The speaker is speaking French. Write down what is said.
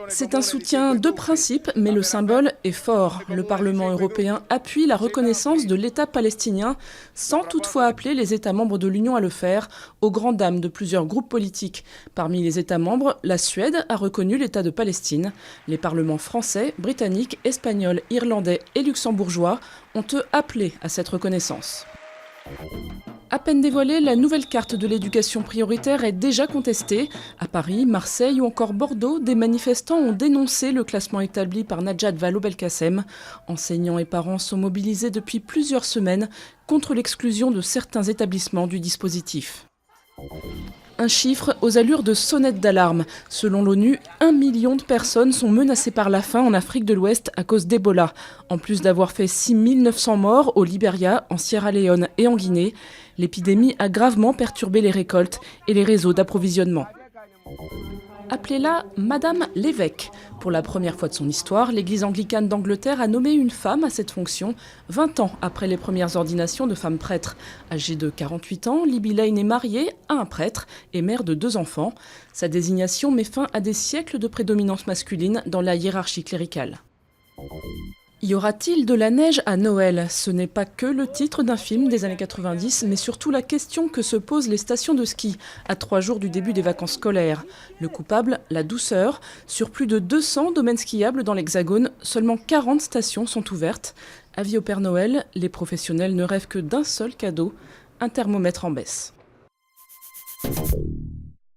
C'est un soutien de principe, mais le symbole est fort. Le Parlement européen appuie la reconnaissance de l'État palestinien, sans toutefois appeler les États membres de l'Union à le faire, aux grandes dames de plusieurs groupes politiques. Parmi les États membres, la Suède a reconnu l'État de Palestine. Les parlements français, britanniques, espagnols, irlandais et luxembourgeois ont eux appelé à cette reconnaissance. À peine dévoilée, la nouvelle carte de l'éducation prioritaire est déjà contestée. À Paris, Marseille ou encore Bordeaux, des manifestants ont dénoncé le classement établi par Najat Vallaud-Belkacem. Enseignants et parents sont mobilisés depuis plusieurs semaines contre l'exclusion de certains établissements du dispositif. Un chiffre aux allures de sonnette d'alarme. Selon l'ONU, 1 million de personnes sont menacées par la faim en Afrique de l'Ouest à cause d'Ebola. En plus d'avoir fait 6 900 morts au Libéria, en Sierra Leone et en Guinée, l'épidémie a gravement perturbé les récoltes et les réseaux d'approvisionnement. Appelez-la Madame l'évêque. Pour la première fois de son histoire, l'église anglicane d'Angleterre a nommé une femme à cette fonction, 20 ans après les premières ordinations de femmes prêtres. Âgée de 48 ans, Libby Lane est mariée à un prêtre et mère de 2 enfants. Sa désignation met fin à des siècles de prédominance masculine dans la hiérarchie cléricale. Y aura-t-il de la neige à Noël? Ce n'est pas que le titre d'un film des années 90, mais surtout la question que se posent les stations de ski à 3 jours du début des vacances scolaires. Le coupable, la douceur. Sur plus de 200 domaines skiables dans l'Hexagone, seulement 40 stations sont ouvertes. Avis au Père Noël, les professionnels ne rêvent que d'un seul cadeau, un thermomètre en baisse.